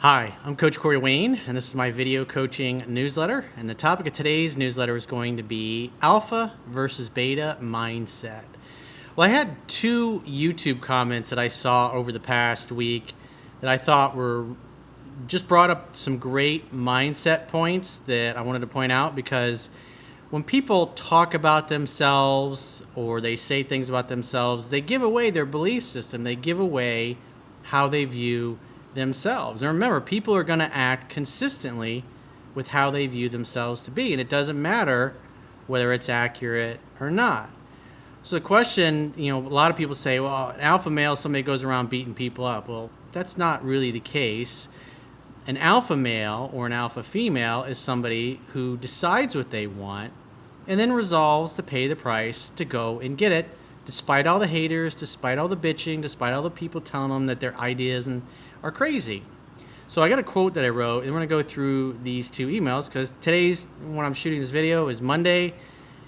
Hi, I'm Coach Corey Wayne, and this is my video coaching newsletter. And the topic of today's newsletter is going to be alpha versus beta mindset. Well, I had two YouTube comments that I saw over the past week that I thought were just brought up some great mindset points that I wanted to point out, because when people talk about themselves or they say things about themselves, they give away their belief system. They give away how they view themselves. And remember, people are going to act consistently with how they view themselves to be, and it doesn't matter whether it's accurate or not. So the question, a lot of people say, well, an alpha male is somebody who goes around beating people up. Well, that's not really the case. An alpha male or an alpha female is somebody who decides what they want and then resolves to pay the price to go and get it, despite all the haters, despite all the bitching, despite all the people telling them that their ideas are crazy. So I got a quote that I wrote, and we're going to go through these two emails, because when I'm shooting this video, is Monday,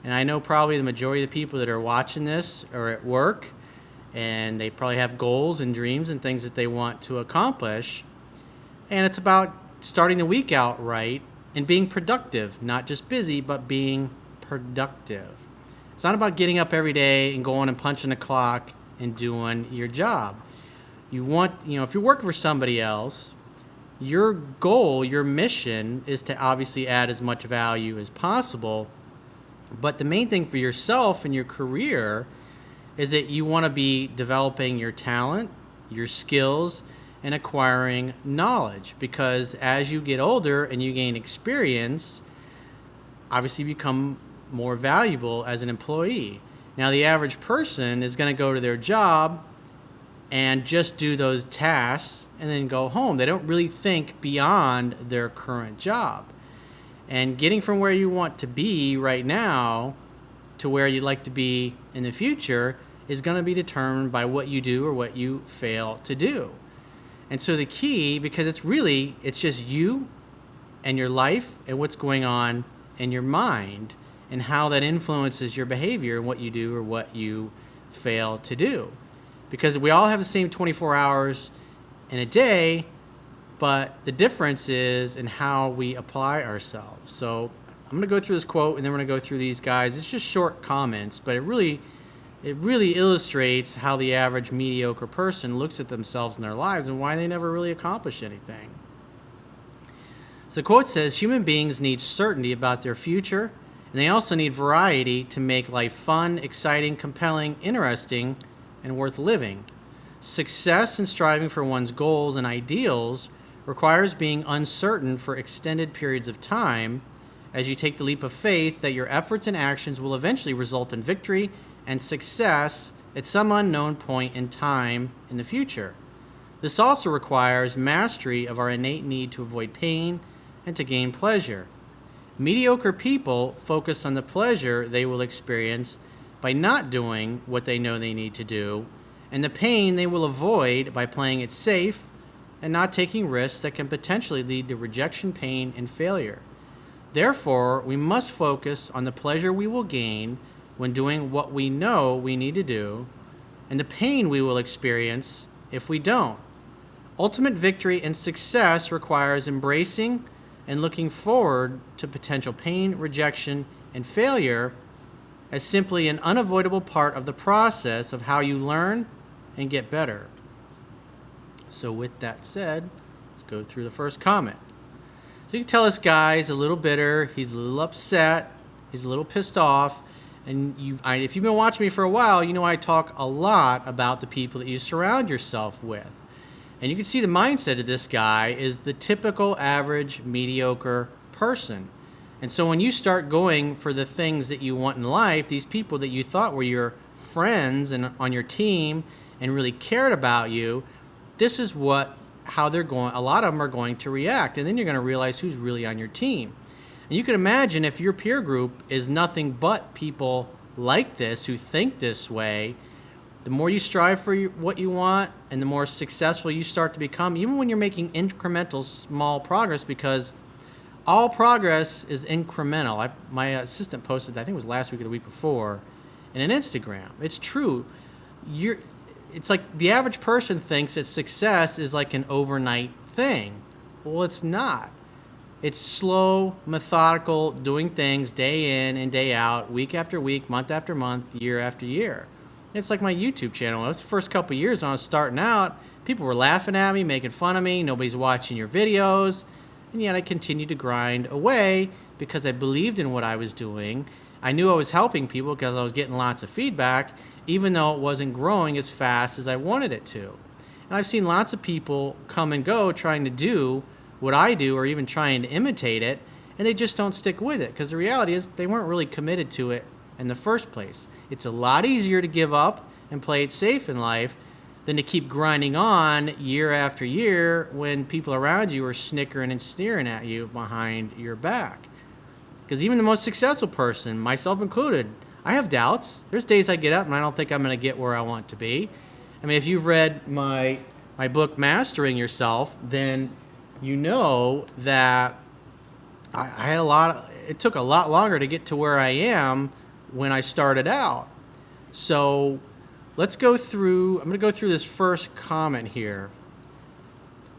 and I know probably the majority of the people that are watching this are at work, and they probably have goals and dreams and things that they want to accomplish. And it's about starting the week out right and being productive, not just busy, but being productive. It's not about getting up every day and going and punching the clock and doing your job. You want, if you're working for somebody else, your goal, your mission is to obviously add as much value as possible. But the main thing for yourself and your career is that you want to be developing your talent, your skills, and acquiring knowledge, because as you get older and you gain experience, obviously you become more valuable as an employee. Now, the average person is going to go to their job and just do those tasks and then go home. They don't really think beyond their current job. And getting from where you want to be right now to where you'd like to be in the future is going to be determined by what you do or what you fail to do. And so the key, because it's just you and your life and what's going on in your mind and how that influences your behavior and what you do or what you fail to do. Because we all have the same 24 hours in a day, but the difference is in how we apply ourselves. So I'm going to go through this quote, and then we're going to go through these guys. It's just short comments, but it really illustrates how the average mediocre person looks at themselves in their lives and why they never really accomplish anything. So the quote says, human beings need certainty about their future, and they also need variety to make life fun, exciting, compelling, interesting, and worth living. Success in striving for one's goals and ideals requires being uncertain for extended periods of time, as you take the leap of faith that your efforts and actions will eventually result in victory and success at some unknown point in time in the future. This also requires mastery of our innate need to avoid pain and to gain pleasure. Mediocre people focus on the pleasure they will experience by not doing what they know they need to do, and the pain they will avoid by playing it safe and not taking risks that can potentially lead to rejection, pain, and failure. Therefore, we must focus on the pleasure we will gain when doing what we know we need to do, and the pain we will experience if we don't. Ultimate victory and success requires embracing and looking forward to potential pain, rejection, and failure as simply an unavoidable part of the process of how you learn and get better. So with that said, let's go through the first comment. So you can tell this guy's a little bitter, he's a little upset, he's a little pissed off, and if you've been watching me for a while, you know I talk a lot about the people that you surround yourself with. And you can see the mindset of this guy is the typical average mediocre person. And so when you start going for the things that you want in life, these people that you thought were your friends and on your team and really cared about you, this is how they're going. A lot of them are going to react, and then you're going to realize who's really on your team. And you can imagine if your peer group is nothing but people like this who think this way, the more you strive for what you want and the more successful you start to become, even when you're making incremental small progress, because all progress is incremental. My assistant posted, I think it was last week or the week before, in an Instagram. It's true. It's like the average person thinks that success is like an overnight thing. Well, it's not. It's slow, methodical, doing things day in and day out, week after week, month after month, year after year. It's like my YouTube channel. It was the first couple of years when I was starting out, people were laughing at me, making fun of me, nobody's watching your videos, and yet I continued to grind away because I believed in what I was doing. I knew I was helping people because I was getting lots of feedback, even though it wasn't growing as fast as I wanted it to. And I've seen lots of people come and go trying to do what I do or even trying to imitate it, and they just don't stick with it because the reality is they weren't really committed to it in the first place. It's a lot easier to give up and play it safe in life than to keep grinding on year after year when people around you are snickering and sneering at you behind your back. Because even the most successful person, myself included, I have doubts. There's days I get up and I don't think I'm going to get where I want to be. I mean, if you've read my book, Mastering Yourself, then you know that I had it took a lot longer to get to where I am when I started out. So I'm going to go through this first comment here.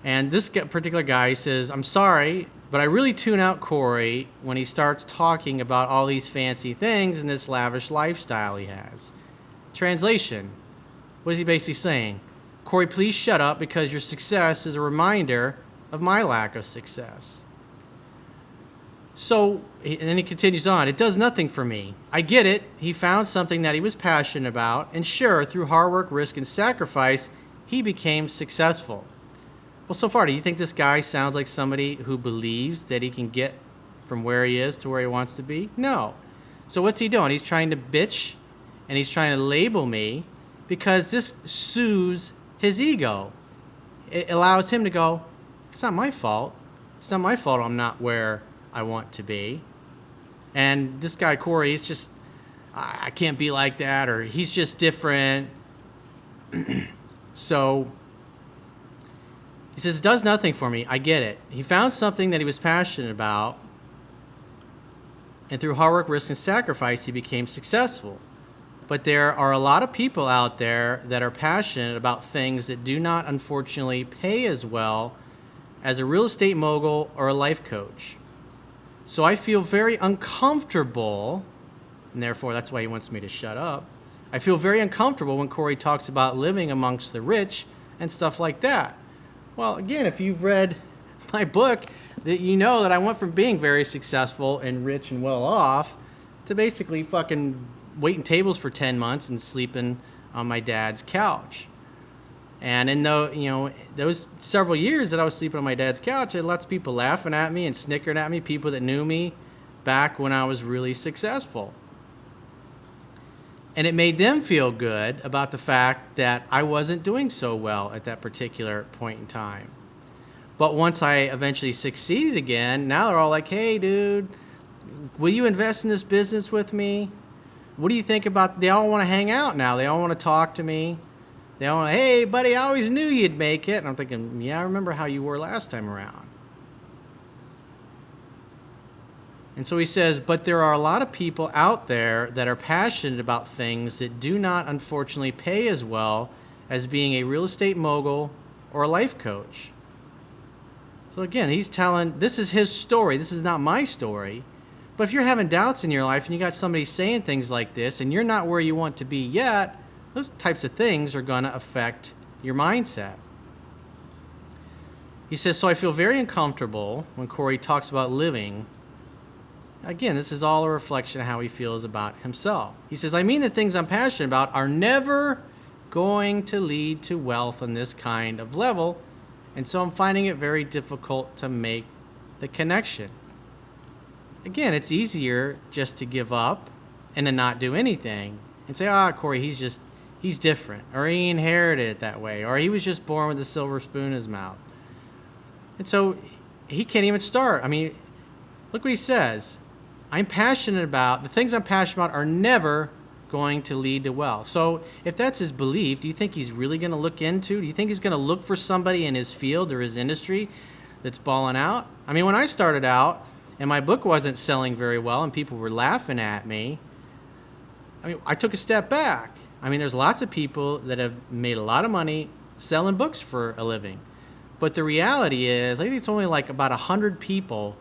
And this particular guy says, I'm sorry, but I really tune out Corey when he starts talking about all these fancy things and this lavish lifestyle he has. Translation, what is he basically saying? Corey, please shut up because your success is a reminder of my lack of success. So, and then he continues on, it does nothing for me. I get it. He found something that he was passionate about, and sure, through hard work, risk, and sacrifice, he became successful. Well, so far, do you think this guy sounds like somebody who believes that he can get from where he is to where he wants to be? No. So what's he doing? He's trying to bitch, and he's trying to label me because this soothes his ego. It allows him to go, it's not my fault. It's not my fault I'm not where I want to be. And this guy, Corey, he's just, I can't be like that, or he's just different. So he says, it does nothing for me. I get it. He found something that he was passionate about, and through hard work, risk, and sacrifice, he became successful. But there are a lot of people out there that are passionate about things that do not, unfortunately, pay as well as a real estate mogul or a life coach. So I feel very uncomfortable, and therefore that's why he wants me to shut up. I feel very uncomfortable when Corey talks about living amongst the rich and stuff like that. Well, again, if you've read my book, that you know that I went from being very successful and rich and well off to basically fucking waiting tables for 10 months and sleeping on my dad's couch. And in those several years that I was sleeping on my dad's couch, I had lots of people laughing at me and snickering at me, people that knew me back when I was really successful. And it made them feel good about the fact that I wasn't doing so well at that particular point in time. But once I eventually succeeded again, now they're all like, hey, dude, will you invest in this business with me? What do you think about, they all want to hang out now. They all want to talk to me. They all want, hey, buddy, I always knew you'd make it. And I'm thinking, yeah, I remember how you were last time around. And so he says, but there are a lot of people out there that are passionate about things that do not, unfortunately, pay as well as being a real estate mogul or a life coach. So again, he's telling, this is his story. This is not my story. But if you're having doubts in your life and you got somebody saying things like this and you're not where you want to be yet, those types of things are going to affect your mindset. He says, so I feel very uncomfortable when Corey talks about living. Again, this is all a reflection of how he feels about himself. He says, I mean, the things I'm passionate about are never going to lead to wealth on this kind of level, and so I'm finding it very difficult to make the connection. Again, it's easier just to give up and to not do anything and say, Corey, he's different, or he inherited it that way, or he was just born with a silver spoon in his mouth. And so he can't even start. I mean, look what he says. The things I'm passionate about are never going to lead to wealth. So if that's his belief, do you think he's really going to look into? Do you think he's going to look for somebody in his field or his industry that's balling out? I mean, when I started out and my book wasn't selling very well and people were laughing at me, I took a step back. There's lots of people that have made a lot of money selling books for a living. But the reality is, I think it's only like about 100 people.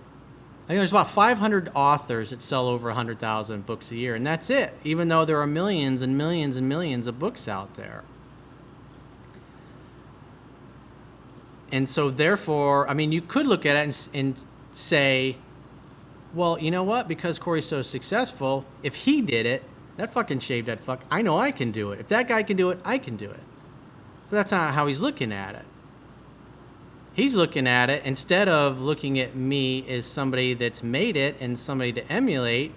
I think there's about 500 authors that sell over 100,000 books a year, and that's it, even though there are millions and millions and millions of books out there. And so therefore, I mean, you could look at it and say, well, you know what? Because Corey's so successful, if he did it, that fucking shaved that fuck, I know I can do it. If that guy can do it, I can do it. But that's not how he's looking at it. He's looking at it, instead of looking at me as somebody that's made it and somebody to emulate,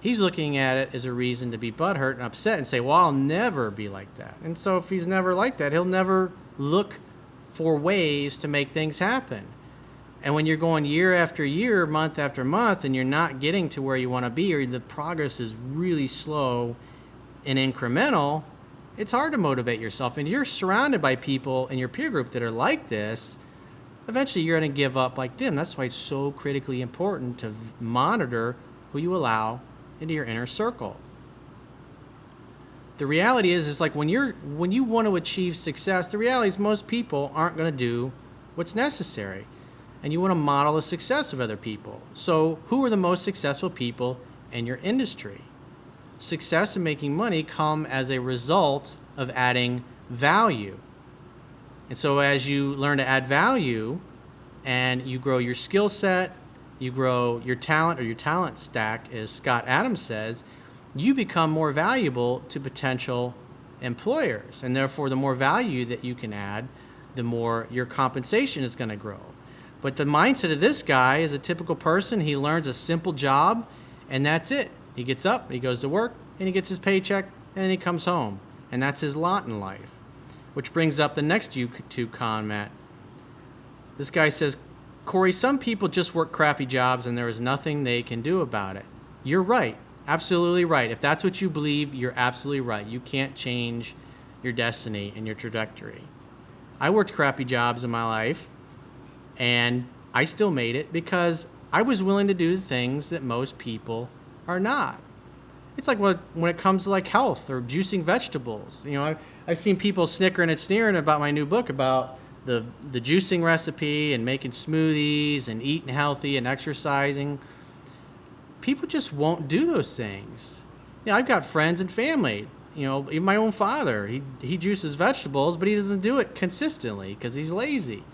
he's looking at it as a reason to be butthurt and upset and say, well, I'll never be like that. And so if he's never like that, he'll never look for ways to make things happen. And when you're going year after year, month after month, and you're not getting to where you want to be, or the progress is really slow and incremental, it's hard to motivate yourself. And you're surrounded by people in your peer group that are like this, eventually you're going to give up like them. That's why it's so critically important to monitor who you allow into your inner circle. The reality is like when you want to achieve success, the reality is most people aren't going to do what's necessary. And you want to model the success of other people. So who are the most successful people in your industry? Success and making money come as a result of adding value. And so as you learn to add value and you grow your skill set, you grow your talent, or your talent stack, as Scott Adams says, you become more valuable to potential employers. And therefore, the more value that you can add, the more your compensation is going to grow. But the mindset of this guy is a typical person. He learns a simple job, and that's it. He gets up, he goes to work, and he gets his paycheck, and he comes home. And that's his lot in life. Which brings up the next YouTube comment. This guy says, Corey, some people just work crappy jobs, and there is nothing they can do about it. You're right. Absolutely right. If that's what you believe, you're absolutely right. You can't change your destiny and your trajectory. I worked crappy jobs in my life, and I still made it because I was willing to do the things that most people are not. It's like when it comes to like health or juicing vegetables. You know, I've seen people snickering and sneering about my new book about the juicing recipe and making smoothies and eating healthy and exercising. People just won't do those things. You know, I've got friends and family. You know, even my own father, he juices vegetables, but he doesn't do it consistently because he's lazy.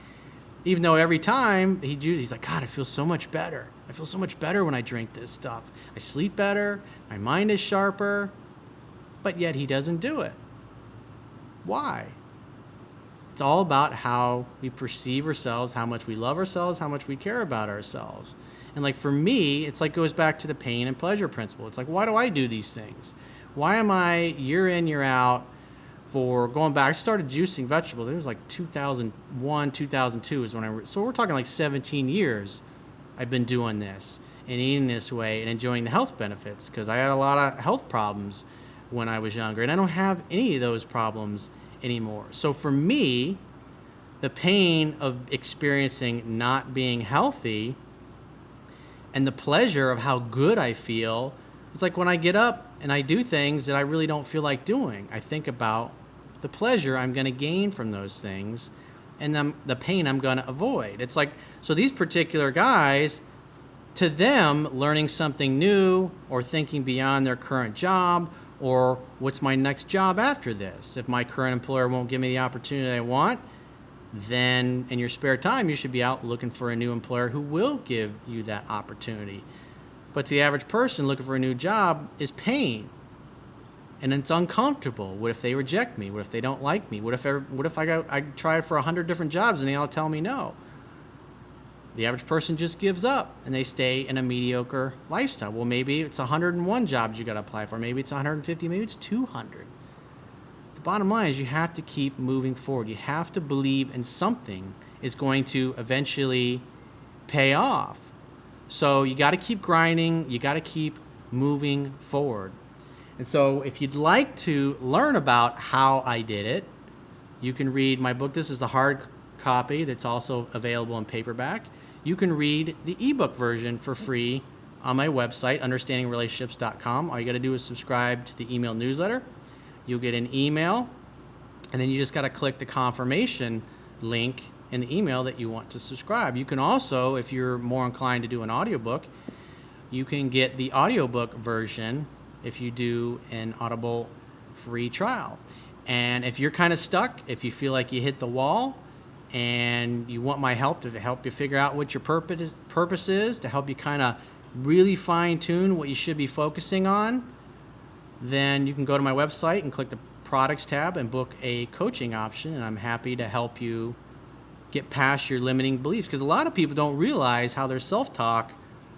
Even though every time he juices, he's like, God, I feel so much better. I feel so much better when I drink this stuff. I sleep better. My mind is sharper. But yet he doesn't do it. Why? It's all about how we perceive ourselves, how much we love ourselves, how much we care about ourselves. And like for me, it's like goes back to the pain and pleasure principle. It's like, why do I do these things? Why am I year in, year out for going back? I started juicing vegetables. I think it was like 2001, 2002 is when so we're talking like 17 years I've been doing this and eating this way and enjoying the health benefits because I had a lot of health problems when I was younger, and I don't have any of those problems anymore. So for me, the pain of experiencing not being healthy and the pleasure of how good I feel, it's like when I get up and I do things that I really don't feel like doing, I think about the pleasure I'm going to gain from those things and the pain I'm going to avoid. It's like, so these particular guys, to them, learning something new or thinking beyond their current job or what's my next job after this? If my current employer won't give me the opportunity I want, then in your spare time, you should be out looking for a new employer who will give you that opportunity. But to the average person, looking for a new job is pain. And it's uncomfortable. What if they reject me? What if they don't like me? What if I try for 100 different jobs and they all tell me no? The average person just gives up and they stay in a mediocre lifestyle. Well, maybe it's 101 jobs you got to apply for. Maybe it's 150, maybe it's 200. The bottom line is you have to keep moving forward. You have to believe in something is going to eventually pay off. So you got to keep grinding. You got to keep moving forward. And so if you'd like to learn about how I did it, you can read my book. This is the hard copy that's also available in paperback. You can read the ebook version for free on my website, understandingrelationships.com. All you got to do is subscribe to the email newsletter. You'll get an email, and then you just got to click the confirmation link in the email that you want to subscribe. You can also, if you're more inclined to do an audiobook, you can get the audiobook version if you do an Audible free trial. And if you're kind of stuck, if you feel like you hit the wall and you want my help to help you figure out what your purpose is, to help you kind of really fine tune what you should be focusing on, then you can go to my website and click the products tab and book a coaching option, and I'm happy to help you get past your limiting beliefs, because a lot of people don't realize how their self-talk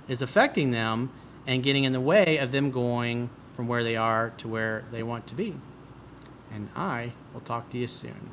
is affecting them and getting in the way of them going from where they are to where they want to be. And I will talk to you soon.